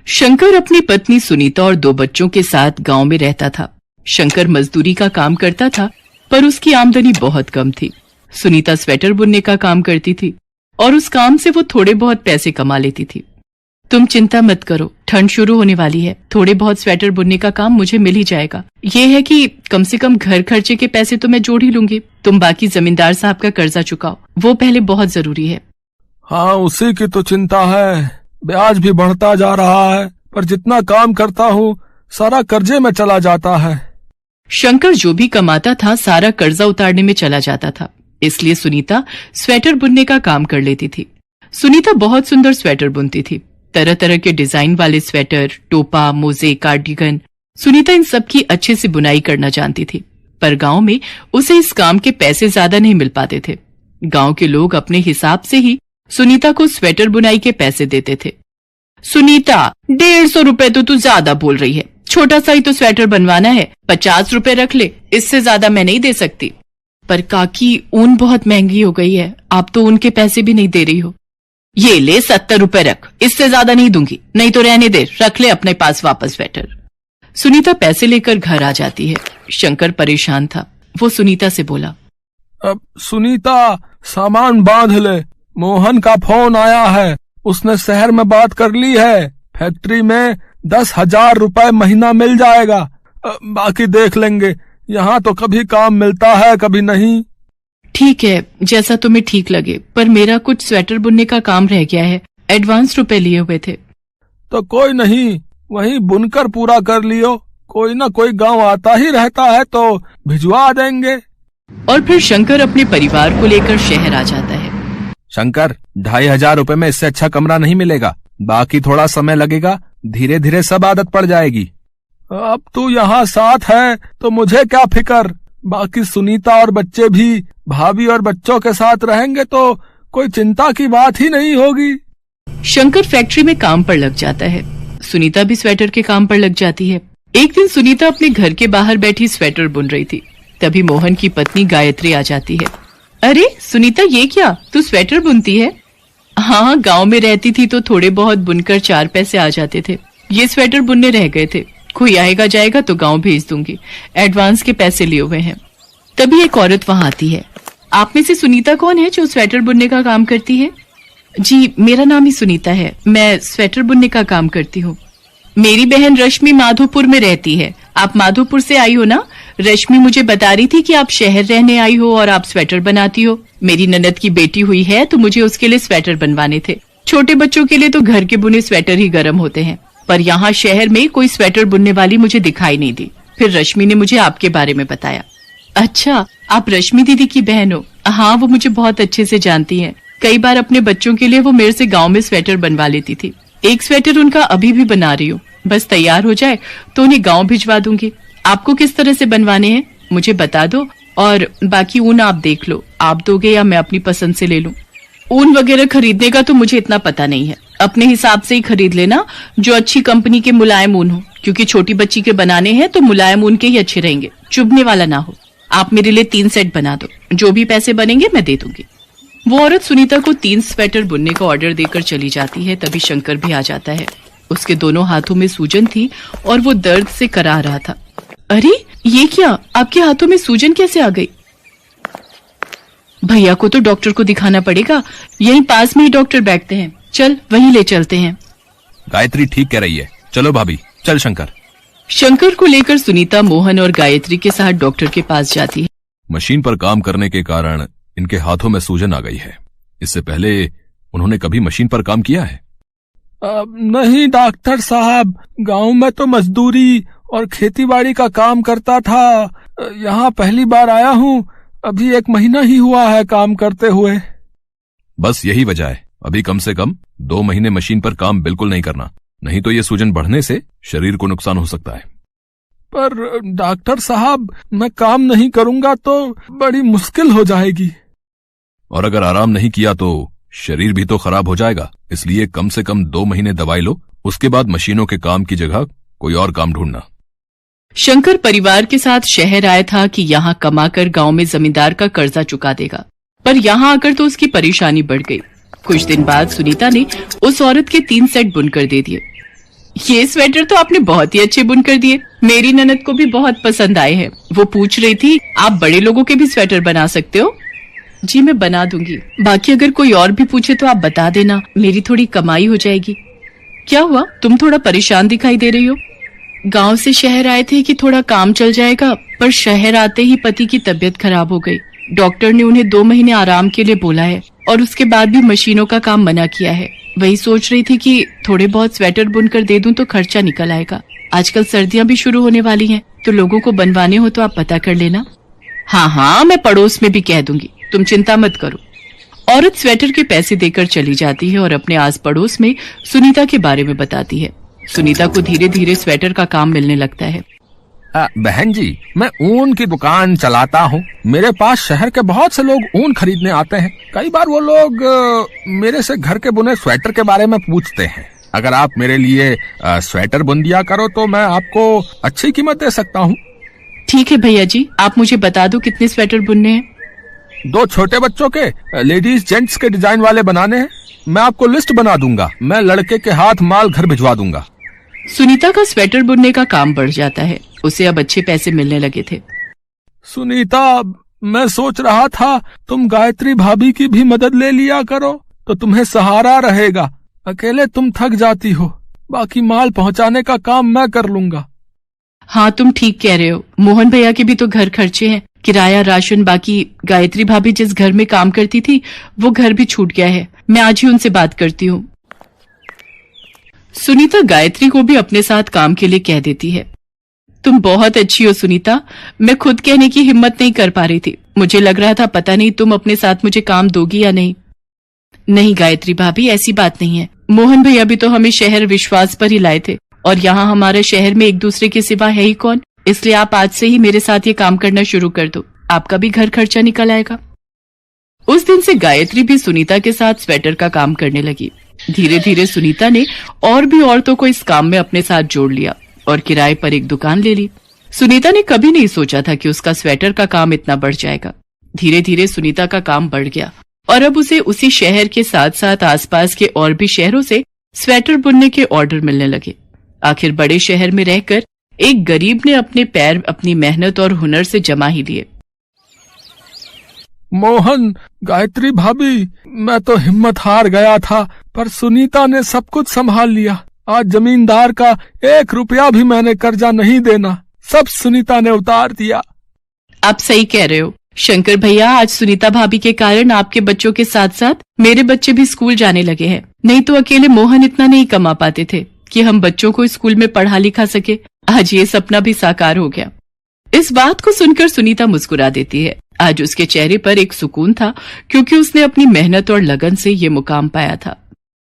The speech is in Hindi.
शंकर अपनी पत्नी सुनीता और 2 बच्चों के साथ गांव में रहता था। शंकर मजदूरी का काम करता था, पर उसकी आमदनी बहुत कम थी। सुनीता स्वेटर बुनने का काम करती थी और उस काम से वो थोड़े बहुत पैसे कमा लेती थी। तुम चिंता मत करो, ठंड शुरू होने वाली है, थोड़े बहुत स्वेटर बुनने का काम मुझे मिल ही जाएगा। ये है कि कम से कम घर खर्चे के पैसे तो मैं जोड़ ही लूंगी। तुम बाकी जमींदार साहब का कर्जा चुकाओ, वो पहले बहुत जरूरी है। हाँ, उसी की तो चिंता है। ब्याज भी बढ़ता जा रहा है, पर जितना काम करता हूँ सारा कर्जे में चला जाता है। शंकर जो भी कमाता था सारा कर्जा उतारने में चला जाता था, इसलिए सुनीता स्वेटर बुनने का काम कर लेती थी। सुनीता बहुत सुंदर स्वेटर बुनती थी, तरह तरह के डिजाइन वाले स्वेटर, टोपा, मोजे, कार्डिगन। सुनीता इन सब की अच्छे से बुनाई करना जानती थी, पर गांव में उसे इस काम के पैसे ज्यादा नहीं मिल पाते थे। गांव के लोग अपने हिसाब से ही सुनीता को स्वेटर बुनाई के पैसे देते थे। सुनीता, 150 रुपए तो तू ज्यादा बोल रही है, छोटा सा ही तो स्वेटर बनवाना है, 50 रुपए रख ले, इससे ज्यादा मैं नहीं दे सकती। पर काकी, ऊन बहुत महंगी हो गई है, आप तो ऊन के पैसे भी नहीं दे रही हो। ये ले 70 रुपए रख, इससे ज्यादा नहीं दूंगी, नहीं तो रहने दे, रख ले अपने पास वापस स्वेटर। सुनीता पैसे लेकर घर आ जाती है। शंकर परेशान था, वो सुनीता से बोला, अब सुनीता, सामान बांध ले, मोहन का फोन आया है, उसने शहर में बात कर ली है, फैक्ट्री में 10,000 रुपए महीना मिल जाएगा, बाकी देख लेंगे। यहाँ तो कभी काम मिलता है कभी नहीं। ठीक है, जैसा तुम्हें ठीक लगे, पर मेरा कुछ स्वेटर बुनने का काम रह गया है, एडवांस रुपए लिए हुए थे। तो कोई नहीं, वहीं बुनकर पूरा कर लियो, कोई ना कोई गांव आता ही रहता है तो भिजवा देंगे। और फिर शंकर अपने परिवार को लेकर शहर आ जाता है। शंकर, 2,500 रुपए में इससे अच्छा कमरा नहीं मिलेगा, बाकी थोड़ा समय लगेगा, धीरे धीरे सब आदत पड़ जाएगी। अब तू यहाँ साथ है तो मुझे क्या फिकर, बाकी सुनीता और बच्चे भी भाभी और बच्चों के साथ रहेंगे तो कोई चिंता की बात ही नहीं होगी। शंकर फैक्ट्री में काम पर लग जाता है, सुनीता भी स्वेटर के काम पर लग जाती है। एक दिन सुनीता अपने घर के बाहर बैठी स्वेटर बुन रही थी, तभी मोहन की पत्नी गायत्री आ जाती है। अरे सुनीता, ये क्या, तू स्वेटर बुनती है? हाँ, गांव में रहती थी तो थोड़े बहुत बुनकर 4 पैसे आ जाते थे। ये स्वेटर बुनने रह गए थे, कोई आएगा जाएगा तो गांव भेज दूंगी, एडवांस के पैसे लिए हुए हैं। तभी एक औरत वहां आती है। आप में से सुनीता कौन है जो स्वेटर बुनने का काम करती है? जी, मेरा नाम ही सुनीता है, मैं स्वेटर बुनने का काम करती हूँ। मेरी बहन रश्मि माधोपुर में रहती है। आप माधोपुर से आई हो ना? रश्मि मुझे बता रही थी कि आप शहर रहने आई हो और आप स्वेटर बनाती हो। मेरी ननद की बेटी हुई है तो मुझे उसके लिए स्वेटर बनवाने थे। छोटे बच्चों के लिए तो घर के बुने स्वेटर ही गर्म होते हैं, पर यहाँ शहर में कोई स्वेटर बुनने वाली मुझे दिखाई नहीं दी। फिर रश्मि ने मुझे आपके बारे में बताया। अच्छा, आप रश्मि दीदी की बहन हो? हाँ, वो मुझे बहुत अच्छे से जानती है। कई बार अपने बच्चों के लिए वो मेरे से गाँव में स्वेटर बनवा लेती थी। एक स्वेटर उनका अभी भी बना रही हूँ, बस तैयार हो जाए तो उन्हें गाँव भिजवा दूंगी। आपको किस तरह से बनवाने हैं मुझे बता दो, और बाकी ऊन आप देख लो, आप दोगे या मैं अपनी पसंद से ले लूं। ऊन वगैरह खरीदने का तो मुझे इतना पता नहीं है, अपने हिसाब से ही खरीद लेना, जो अच्छी कंपनी के मुलायम ऊन हो, क्योंकि छोटी बच्ची के बनाने हैं तो मुलायम ऊन के ही अच्छे रहेंगे, चुभने वाला ना हो। आप मेरे लिए 3 सेट बना दो, जो भी पैसे बनेंगे मैं दे दूंगी। वो औरत सुनीता को 3 स्वेटर बुनने का ऑर्डर देकर चली जाती है। तभी शंकर भी आ जाता है। उसके दोनों हाथों में सूजन थी और वो दर्द से करा रहा था। अरे ये क्या, आपके हाथों में सूजन कैसे आ गई? भैया को तो डॉक्टर को दिखाना पड़ेगा, यहीं पास में ही डॉक्टर बैठते हैं, चल वहीं ले चलते हैं। गायत्री ठीक कह रही है, चलो भाभी, चल शंकर। शंकर को लेकर सुनीता मोहन और गायत्री के साथ डॉक्टर के पास जाती है। मशीन पर काम करने के कारण इनके हाथों में सूजन आ गई है। इससे पहले उन्होंने कभी मशीन पर काम किया है? नहीं डॉक्टर साहब, गांव में तो मजदूरी और खेतीबाड़ी का काम करता था। यहाँ पहली बार आया हूँ, अभी 1 महीना ही हुआ है काम करते हुए। बस यही वजह है, अभी कम से कम 2 महीने मशीन पर काम बिल्कुल नहीं करना, नहीं तो ये सूजन बढ़ने से शरीर को नुकसान हो सकता है। पर डॉक्टर साहब, मैं काम नहीं करूंगा तो बड़ी मुश्किल हो जाएगी। और अगर आराम नहीं किया तो शरीर भी तो खराब हो जाएगा, इसलिए कम से कम 2 महीने दवाई लो, उसके बाद मशीनों के काम की जगह कोई और काम ढूंढना। शंकर परिवार के साथ शहर आया था कि यहाँ कमाकर गांव में जमींदार का कर्जा चुका देगा, पर यहाँ आकर तो उसकी परेशानी बढ़ गई। कुछ दिन बाद सुनीता ने उस औरत के 3 सेट बुनकर दे दिए। ये स्वेटर तो आपने बहुत ही अच्छे बुन कर दिए, मेरी ननद को भी बहुत पसंद आए हैं। वो पूछ रही थी आप बड़े लोगों के भी स्वेटर बना सकते हो? जी मैं बना दूंगी, बाकी अगर कोई और भी पूछे तो आप बता देना, मेरी थोड़ी कमाई हो जाएगी। क्या हुआ, तुम थोड़ा परेशान दिखाई दे रही हो? गांव से शहर आए थे कि थोड़ा काम चल जाएगा, पर शहर आते ही पति की तबीयत खराब हो गई। डॉक्टर ने उन्हें 2 महीने आराम के लिए बोला है और उसके बाद भी मशीनों का काम मना किया है। वही सोच रही थी कि थोड़े बहुत स्वेटर बुनकर दे दूं तो खर्चा निकल आएगा। आजकल सर्दियां भी शुरू होने वाली हैं, तो लोगों को बनवाने हो तो आप पता कर लेना। हाँ, मैं पड़ोस में भी कह दूंगी, तुम चिंता मत करो। औरत स्वेटर के पैसे देकर चली जाती है और अपने आस पड़ोस में सुनीता के बारे में बताती है। सुनीता को धीरे धीरे स्वेटर का काम मिलने लगता है। बहन जी, मैं ऊन की दुकान चलाता हूँ। मेरे पास शहर के बहुत से लोग ऊन खरीदने आते हैं। कई बार वो लोग मेरे से घर के बुने स्वेटर के बारे में पूछते हैं। अगर आप मेरे लिए स्वेटर बुन दिया करो तो मैं आपको अच्छी कीमत दे सकता हूँ। ठीक है भैया जी, आप मुझे बता दो कितने स्वेटर बुनने हैं। 2 छोटे बच्चों के, लेडीज जेंट्स के डिजाइन वाले बनाने हैं। मैं आपको लिस्ट बना दूंगा। मैं लड़के के हाथ माल घर भिजवा दूंगा। सुनीता का स्वेटर बुनने का काम बढ़ जाता है। उसे अब अच्छे पैसे मिलने लगे थे। सुनीता, मैं सोच रहा था तुम गायत्री भाभी की भी मदद ले लिया करो तो तुम्हें सहारा रहेगा। अकेले तुम थक जाती हो, बाकी माल पहुंचाने का काम मैं कर लूंगा। हाँ, तुम ठीक कह रहे हो। मोहन भैया के भी तो घर खर्चे हैं, किराया, राशन। बाकी गायत्री भाभी जिस घर में काम करती थी वो घर भी छूट गया है। मैं आज ही उनसे बात करती हूँ। सुनीता गायत्री को भी अपने साथ काम के लिए कह देती है। तुम बहुत अच्छी हो सुनीता, मैं खुद कहने की हिम्मत नहीं कर पा रही थी। मुझे लग रहा था पता नहीं तुम अपने साथ मुझे काम दोगी या नहीं। नहीं गायत्री भाभी, ऐसी बात नहीं है। मोहन भैया भी तो हमें शहर विश्वास पर ही लाए थे और यहाँ हमारे शहर में एक दूसरे के सिवा है ही कौन। इसलिए आप आज से ही मेरे साथ ये काम करना शुरू कर दो, आपका भी घर खर्चा निकल आएगा। उस दिन से गायत्री भी सुनीता के साथ स्वेटर का काम करने लगी। धीरे धीरे सुनीता ने और भी औरतों को इस काम में अपने साथ जोड़ लिया और किराए पर एक दुकान ले ली। सुनीता ने कभी नहीं सोचा था कि उसका स्वेटर का काम इतना बढ़ जाएगा। धीरे धीरे सुनीता का काम बढ़ गया और अब उसे उसी शहर के साथ साथ आसपास के और भी शहरों से स्वेटर बुनने के ऑर्डर मिलने लगे। आखिर बड़े शहर में रहकर एक गरीब ने अपने पैर अपनी मेहनत और हुनर से जमा ही लिए। मोहन, गायत्री भाभी, मैं तो हिम्मत हार गया था, पर सुनीता ने सब कुछ संभाल लिया। आज जमींदार का 1 रुपया भी मैंने कर्जा नहीं देना, सब सुनीता ने उतार दिया। आप सही कह रहे हो शंकर भैया, आज सुनीता भाभी के कारण आपके बच्चों के साथ साथ मेरे बच्चे भी स्कूल जाने लगे हैं। नहीं तो अकेले मोहन इतना नहीं कमा पाते थे कि हम बच्चों को स्कूल में पढ़ा लिखा सके। आज ये सपना भी साकार हो गया। इस बात को सुनकर सुनीता मुस्कुरा देती है। आज उसके चेहरे पर एक सुकून था, क्योंकि उसने अपनी मेहनत और लगन से ये मुकाम पाया था।